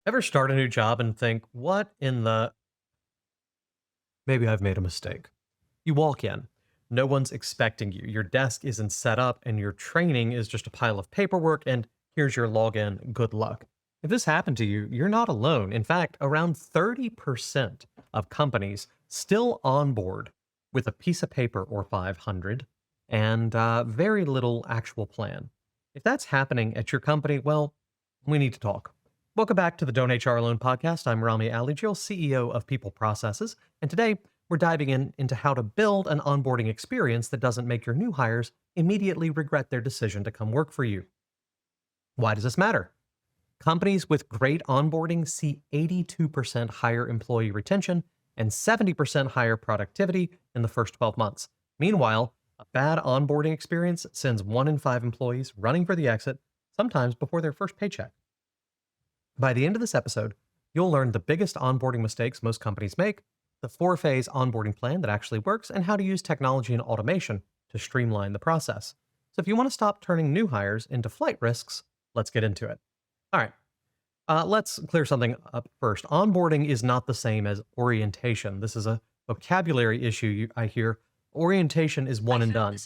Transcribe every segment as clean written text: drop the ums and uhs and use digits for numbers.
Ever start a new job and think, what in the maybe I've made a mistake? You walk in, no one's expecting you. Your desk isn't set up, and your training is just a pile of paperwork, and here's your login. Good luck. If this happened to you, you're not alone. In fact, around 30% of companies still onboard with a piece of paper or 500 and very little actual plan. If that's happening at your company, well, we need to talk. Welcome back to the Don't HR Alone podcast. I'm Rami Alijil, CEO of People Processes, and today we're diving into how to build an onboarding experience that doesn't make your new hires immediately regret their decision to come work for you. Why does this matter? Companies with great onboarding see 82% higher employee retention and 70% higher productivity in the first 12 months. Meanwhile, a bad onboarding experience sends 1 in 5 employees running for the exit, sometimes before their first paycheck. By the end of this episode, you'll learn the biggest onboarding mistakes most companies make, the 4-phase onboarding plan that actually works, and how to use technology and automation to streamline the process. So if you want to stop turning new hires into flight risks, let's get into it. All right, let's clear something up first. Onboarding is not the same as orientation. This is a vocabulary issue I hear. Orientation is one and done.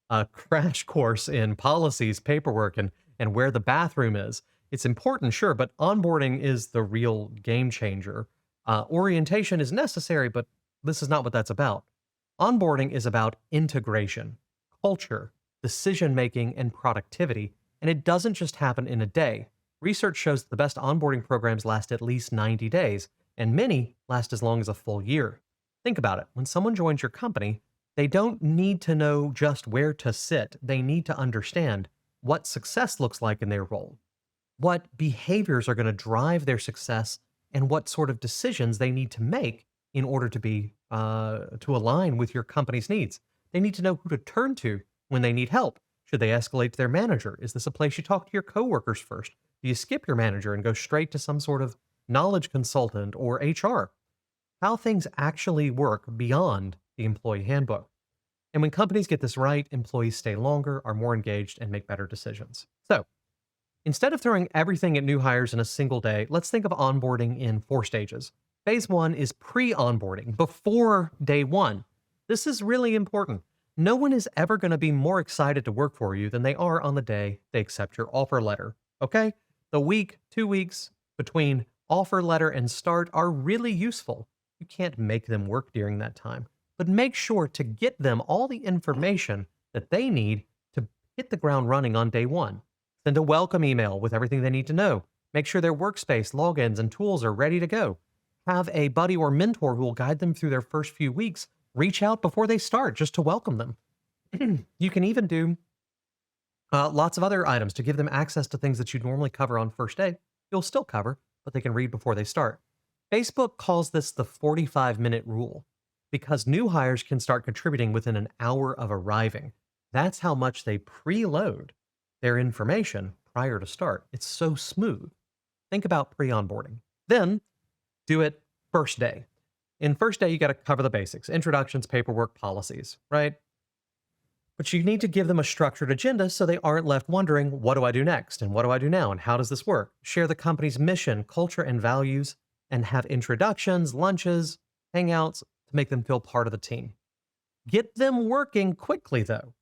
A crash course in policies, paperwork, and where the bathroom is. It's important, sure, but onboarding is the real game changer. Orientation is necessary, but this is not what that's about. Onboarding is about integration, culture, decision making, and productivity, and it doesn't just happen in a day. Research shows that the best onboarding programs last at least 90 days, and many last as long as a full year. Think about it. When someone joins your company, they don't need to know just where to sit. They need to understand what success looks like in their role, what behaviors are going to drive their success, and what sort of decisions they need to make in order to be to align with your company's needs. They need to know who to turn to when they need help. Should they escalate to their manager? Is this a place you talk to your coworkers first? Do you skip your manager and go straight to some sort of knowledge consultant or HR? How things actually work beyond the employee handbook. And when companies get this right, employees stay longer, are more engaged, and make better decisions. So, instead of throwing everything at new hires in a single day, let's think of onboarding in 4 stages. Phase 1 is pre-onboarding, before day 1. This is really important. No one is ever going to be more excited to work for you than they are on the day they accept your offer letter. Okay? The week, 2 weeks between offer letter and start are really useful. You can't make them work during that time, but make sure to get them all the information that they need to hit the ground running on day 1. Send a welcome email with everything they need to know. Make sure their workspace, logins, and tools are ready to go. Have a buddy or mentor who will guide them through their first few weeks. Reach out before they start just to welcome them. You can even do lots of other items to give them access to things that you'd normally cover on first day. You'll still cover, but they can read before they start. Facebook calls this the 45-minute rule because new hires can start contributing within an hour of arriving. That's how much they preload their information prior to start. It's so smooth. Think about pre-onboarding. Then do it first day. In first day, you got to cover the basics, introductions, paperwork, policies, right? But you need to give them a structured agenda so they aren't left wondering, what do I do next? And what do I do now? And how does this work? Share the company's mission, culture, and values, and have introductions, lunches, hangouts to make them feel part of the team. Get them working quickly, though.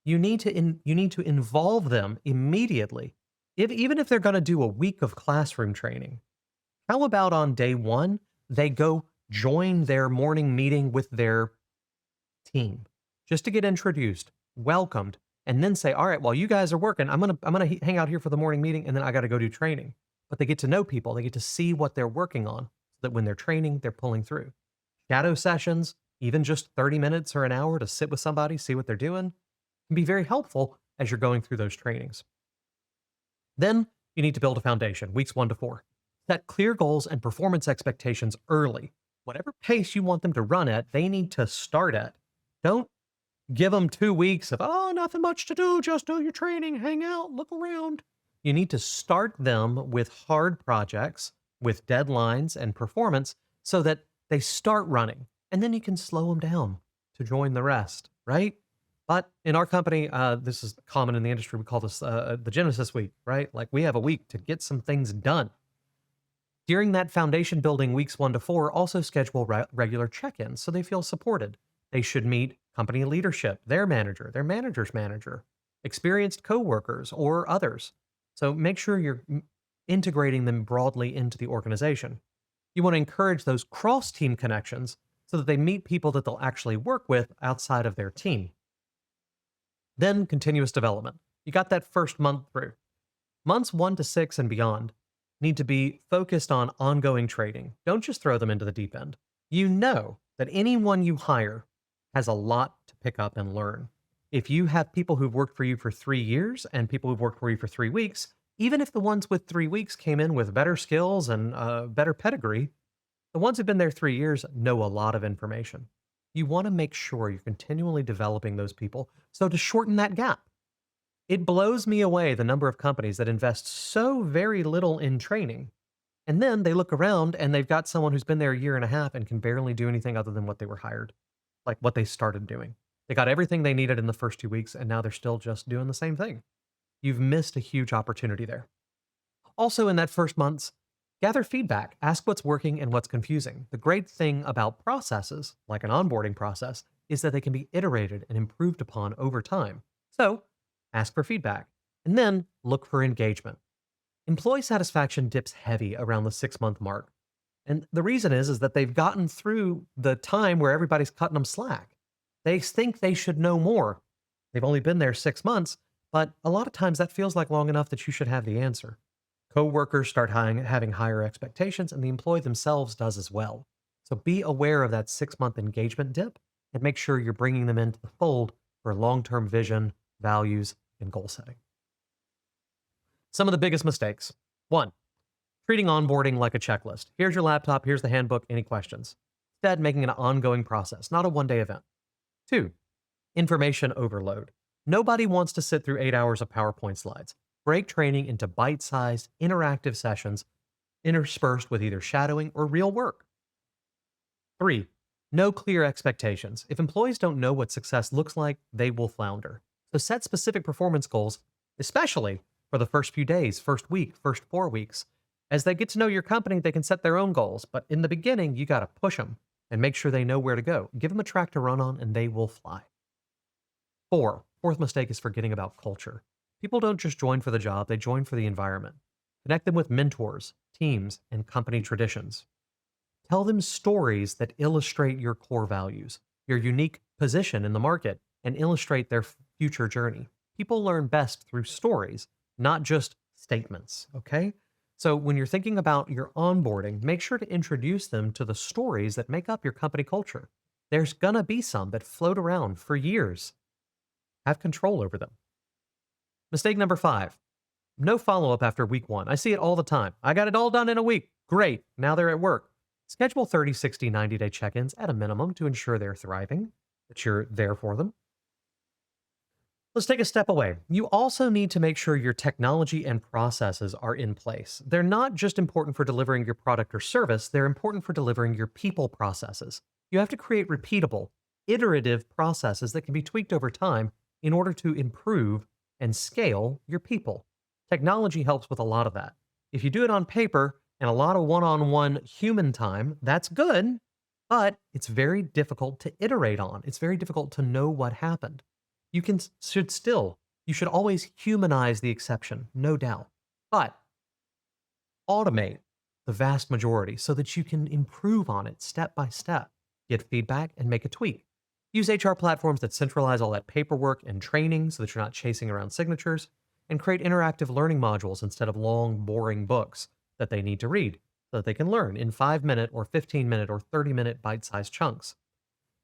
You need to involve them immediately. Even if they're going to do a week of classroom training, how about on day 1 they go join their morning meeting with their team just to get introduced, welcomed, and then say, "All right, while you guys are working, I'm gonna hang out here for the morning meeting, and then I got to go do training." But they get to know people, they get to see what they're working on, so that when they're training, they're pulling through. Shadow sessions, even just 30 minutes or an hour to sit with somebody, see what they're doing, can be very helpful as you're going through those trainings. Then you need to build a foundation, weeks 1 to 4. Set clear goals and performance expectations early. Whatever pace you want them to run at, they need to start at. Don't give them 2 weeks of, oh, nothing much to do, just do your training, hang out, look around. You need to start them with hard projects, with deadlines and performance so that they start running. And then you can slow them down to join the rest, right? But in our company, this is common in the industry. We call this the Genesis week, right? Like we have a week to get some things done. During that foundation building weeks 1 to 4, also schedule regular check ins so they feel supported. They should meet company leadership, their manager's manager, experienced coworkers, or others. So make sure you're integrating them broadly into the organization. You want to encourage those cross team connections so that they meet people that they'll actually work with outside of their team. Then continuous development. You got that first month through. Months 1 to 6 and beyond need to be focused on ongoing training. Don't just throw them into the deep end. You know that anyone you hire has a lot to pick up and learn. If you have people who've worked for you for 3 years and people who've worked for you for 3 weeks, even if the ones with 3 weeks came in with better skills and better pedigree, the ones who've been there 3 years know a lot of information. You want to make sure you're continually developing those people so to shorten that gap. It blows me away the number of companies that invest so very little in training. And then they look around and they've got someone who's been there a year and a half and can barely do anything other than what they were hired, like what they started doing. They got everything they needed in the first 2 weeks and now they're still just doing the same thing. You've missed a huge opportunity there. Also, in that first months, gather feedback, ask what's working and what's confusing. The great thing about processes, like an onboarding process, is that they can be iterated and improved upon over time. So, ask for feedback, and then look for engagement. Employee satisfaction dips heavy around the 6 month mark. And the reason is that they've gotten through the time where everybody's cutting them slack. They think they should know more. They've only been there 6 months, but a lot of times that feels like long enough that you should have the answer. Coworkers start having higher expectations, and the employee themselves does as well. So be aware of that 6 month engagement dip and make sure you're bringing them into the fold for long term vision, values, and goal setting. Some of the biggest mistakes. 1, treating onboarding like a checklist. Here's your laptop, here's the handbook, any questions? Instead, making it an ongoing process, not a 1 day event. 2, information overload. Nobody wants to sit through 8 hours of PowerPoint slides. Break training into bite sized, interactive sessions interspersed with either shadowing or real work. 3, no clear expectations. If employees don't know what success looks like, they will flounder. So set specific performance goals, especially for the first few days, first week, first 4 weeks. As they get to know your company, they can set their own goals. But in the beginning, you got to push them and make sure they know where to go. Give them a track to run on and they will fly. 4, fourth mistake is forgetting about culture. People don't just join for the job, they join for the environment. Connect them with mentors, teams, and company traditions. Tell them stories that illustrate your core values, your unique position in the market, and illustrate their future journey. People learn best through stories, not just statements, okay? So when you're thinking about your onboarding, make sure to introduce them to the stories that make up your company culture. There's gonna be some that float around for years. Have control over them. Mistake number 5, no follow-up after week 1. I see it all the time. I got it all done in a week. Great, now they're at work. Schedule 30, 60, 90-day check-ins at a minimum to ensure they're thriving, that you're there for them. Let's take a step away. You also need to make sure your technology and processes are in place. They're not just important for delivering your product or service, they're important for delivering your people processes. You have to create repeatable, iterative processes that can be tweaked over time in order to improve and scale your people. Technology helps with a lot of that. If you do it on paper and a lot of one-on-one human time, that's good, but it's very difficult to iterate on. It's very difficult to know what happened. You should always humanize the exception, no doubt, but automate the vast majority so that you can improve on it step by step, get feedback, and make a tweak. Use HR platforms that centralize all that paperwork and training so that you're not chasing around signatures, and create interactive learning modules instead of long, boring books that they need to read so that they can learn in 5-minute or 15-minute or 30-minute bite-sized chunks.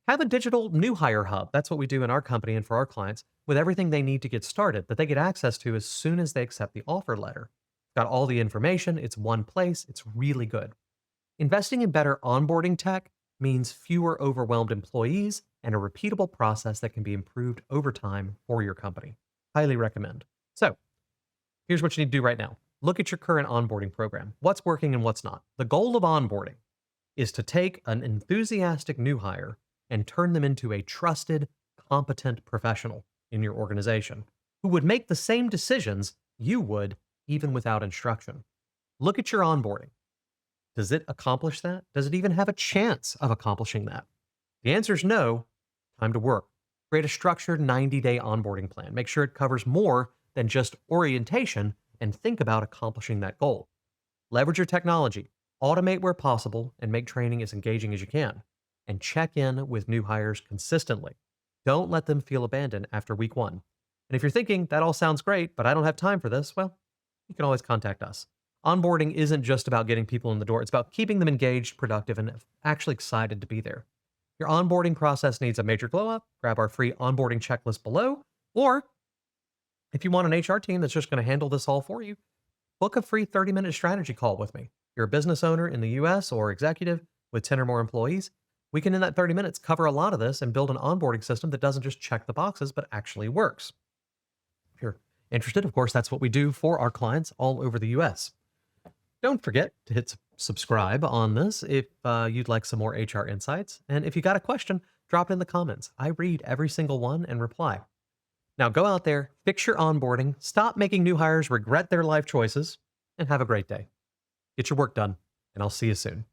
Have a digital new hire hub. That's what we do in our company and for our clients with everything they need to get started that they get access to as soon as they accept the offer letter. Got all the information. It's one place. It's really good. Investing in better onboarding tech means fewer overwhelmed employees and a repeatable process that can be improved over time for your company. Highly recommend. So, here's what you need to do right now. Look at your current onboarding program. What's working and what's not. The goal of onboarding is to take an enthusiastic new hire and turn them into a trusted, competent professional in your organization who would make the same decisions you would even without instruction. Look at your onboarding. Does it accomplish that? Does it even have a chance of accomplishing that? The answer is no. Time to work. Create a structured 90-day onboarding plan. Make sure it covers more than just orientation and think about accomplishing that goal. Leverage your technology, automate where possible, and make training as engaging as you can. And check in with new hires consistently. Don't let them feel abandoned after week one. And if you're thinking, that all sounds great, but I don't have time for this, well, you can always contact us. Onboarding isn't just about getting people in the door, it's about keeping them engaged, productive, and actually excited to be there. Your onboarding process needs a major glow up, grab our free onboarding checklist below, or if you want an HR team that's just going to handle this all for you, book a free 30-minute strategy call with me. You're a business owner in the US or executive with 10 or more employees. We can, in that 30 minutes, cover a lot of this and build an onboarding system that doesn't just check the boxes, but actually works. If you're interested, of course, that's what we do for our clients all over the US. Don't forget to hit subscribe on this if you'd like some more HR insights. And if you got a question, drop it in the comments. I read every single one and reply. Now go out there, fix your onboarding, stop making new hires regret their life choices, and have a great day. Get your work done, and I'll see you soon.